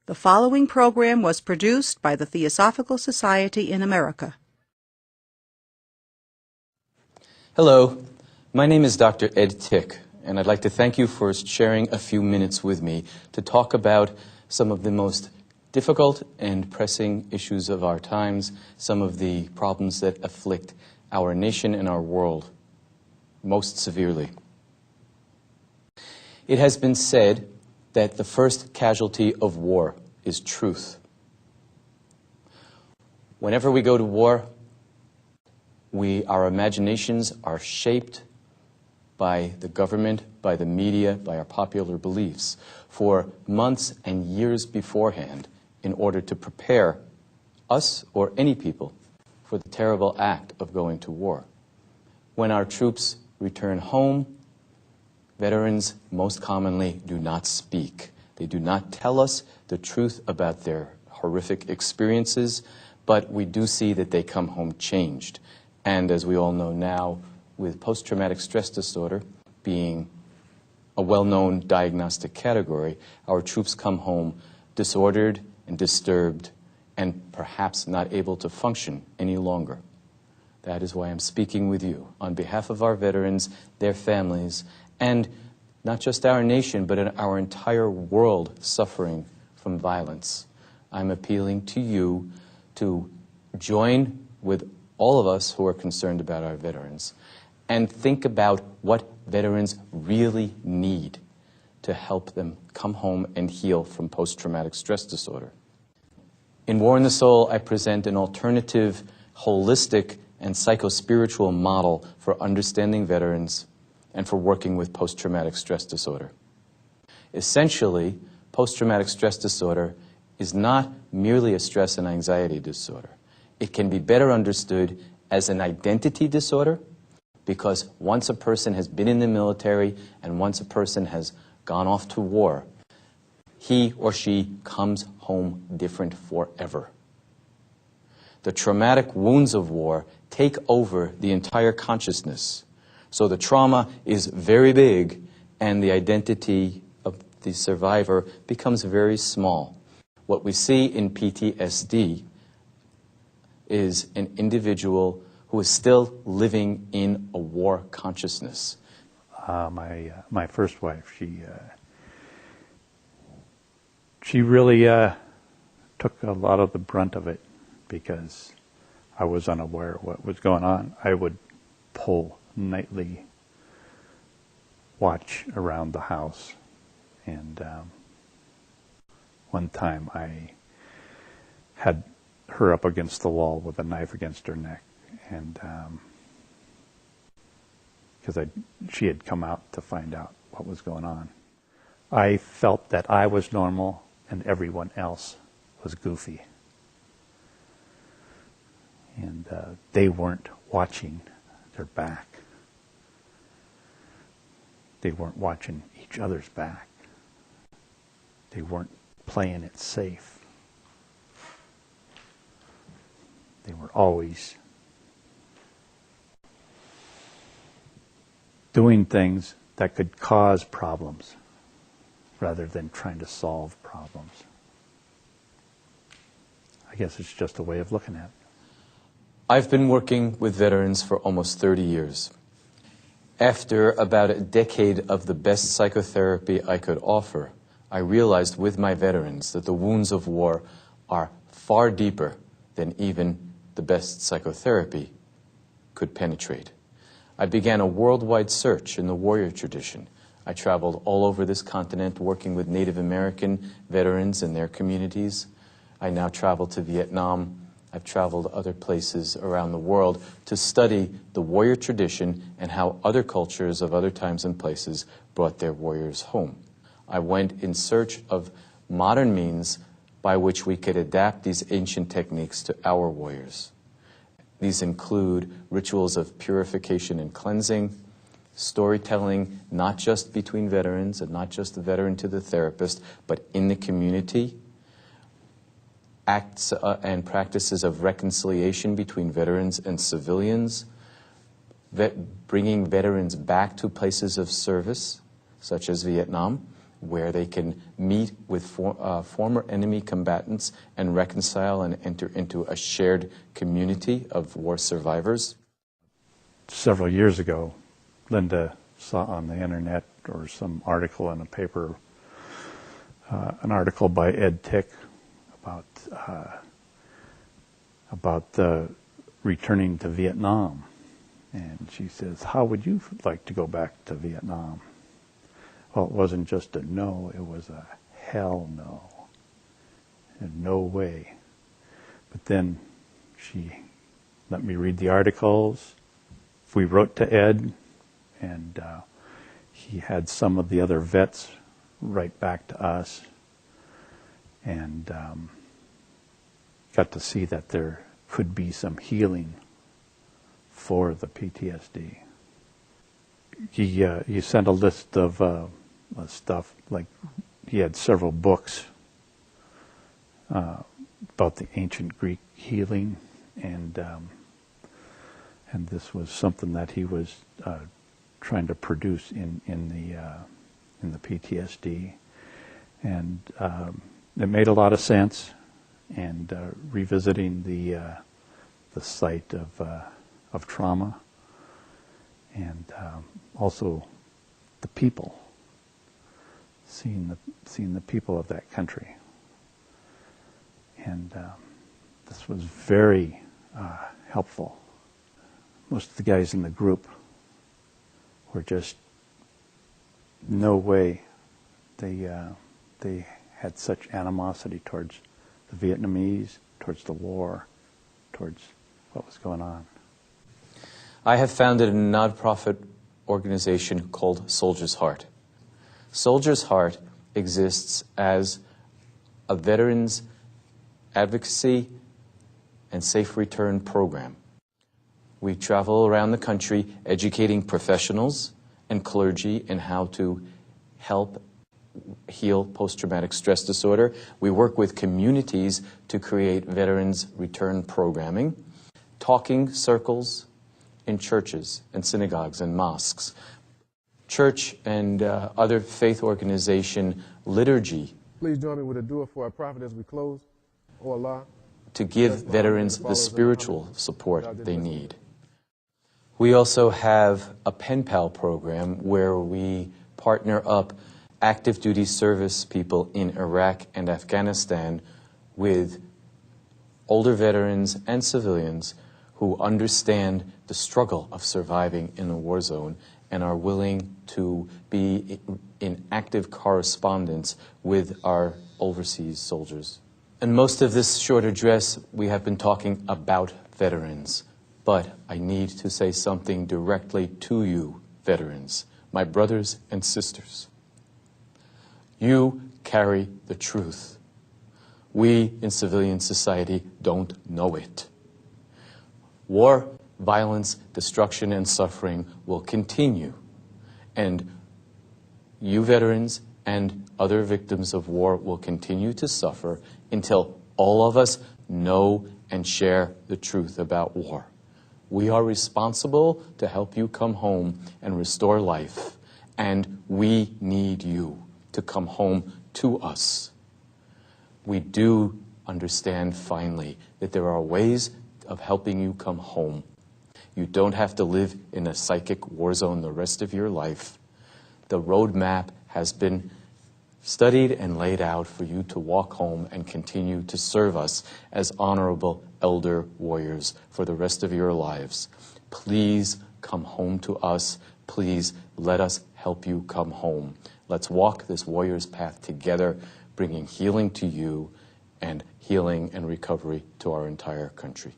The following program was produced by the Theosophical Society in America. Hello, my name is Dr. Ed Tick, and I'd like to thank you for sharing a few minutes with me to talk about some of the most difficult and pressing issues of our times, some of the problems that afflict our nation and our world most severely. It has been said that the first casualty of war is truth. Whenever we go to war, our imaginations are shaped by the government, by the media, by our popular beliefs for months and years beforehand in order to prepare us or any people for the terrible act of going to war. When our troops return home, veterans most commonly do not speak. They do not tell us the truth about their horrific experiences, but we do see that they come home changed. And as we all know now, with post-traumatic stress disorder being a well-known diagnostic category, our troops come home disordered and disturbed and perhaps not able to function any longer. That is why I'm speaking with you on behalf of our veterans, their families, and not just our nation, but in our entire world suffering from violence. I'm appealing to you to join with all of us who are concerned about our veterans and think about what veterans really need to help them come home and heal from post-traumatic stress disorder. In War in the Soul, I present an alternative, holistic, and psycho-spiritual model for understanding veterans and for working with post-traumatic stress disorder. Essentially, post-traumatic stress disorder is not merely a stress and anxiety disorder. It can be better understood as an identity disorder because once a person has been in the military and once a person has gone off to war, he or she comes home different forever. The traumatic wounds of war take over the entire consciousness. So the trauma is very big and the identity of the survivor becomes very small. What we see in PTSD is an individual who is still living in a war consciousness. My first wife, she really took a lot of the brunt of it because I was unaware of what was going on. I would pull nightly watch around the house, and one time I had her up against the wall with a knife against her neck, and because she had come out to find out what was going on. I felt that I was normal and everyone else was goofy, and they weren't watching their back. They weren't watching each other's back. They weren't playing it safe. They were always doing things that could cause problems rather than trying to solve problems. I guess it's just a way of looking at it. I've been working with veterans for almost 30 years. After about a decade of the best psychotherapy I could offer, I realized with my veterans that the wounds of war are far deeper than even the best psychotherapy could penetrate. I began a worldwide search in the warrior tradition. I traveled all over this continent working with Native American veterans and their communities. I now travel to Vietnam. I've traveled other places around the world to study the warrior tradition and how other cultures of other times and places brought their warriors home. I went in search of modern means by which we could adapt these ancient techniques to our warriors. These include rituals of purification and cleansing, storytelling not just between veterans and not just the veteran to the therapist, but in the community, acts and practices of reconciliation between veterans and civilians, bringing veterans back to places of service, such as Vietnam, where they can meet with former enemy combatants and reconcile and enter into a shared community of war survivors. Several years ago, Linda saw on the internet or some article in a paper, an article by Ed Tick about returning to Vietnam. And she says, how would you like to go back to Vietnam? Well, it wasn't just a no, it was a hell no. And no way. But then she let me read the articles. We wrote to Ed, and he had some of the other vets write back to us, and got to see that there could be some healing for the PTSD. He sent a list of stuff, like he had several books about the ancient Greek healing, and this was something that he was trying to produce in the PTSD, and it made a lot of sense. And revisiting the site of trauma, and also the people, seeing the people of that country, and this was very helpful. Most of the guys in the group were just no way they had such animosity towards the Vietnamese, towards the war, towards what was going on. I have founded a nonprofit organization called Soldier's Heart. Soldier's Heart exists as a veterans advocacy and safe return program. We travel around the country educating professionals and clergy in how to help heal post-traumatic stress disorder. We work with communities to create veterans return programming, talking circles in churches and synagogues and mosques, church and other faith organization liturgy. Please join me with a dua for our prophet as we close. Oh Allah, to give veterans the spiritual support they need. We also have a pen pal program where we partner up active duty service people in Iraq and Afghanistan with older veterans and civilians who understand the struggle of surviving in a war zone and are willing to be in active correspondence with our overseas soldiers. In most of this short address, we have been talking about veterans, but I need to say something directly to you, veterans, my brothers and sisters. You carry the truth. We in civilian society don't know it. War, violence, destruction, and suffering will continue. And you veterans and other victims of war will continue to suffer until all of us know and share the truth about war. We are responsible to help you come home and restore life. And we need you to come home to us. We do understand finally that there are ways of helping you come home. You don't have to live in a psychic war zone the rest of your life. The roadmap has been studied and laid out for you to walk home and continue to serve us as honorable elder warriors for the rest of your lives. Please come home to us. Please let us help you come home. Let's walk this warrior's path together, bringing healing to you and healing and recovery to our entire country.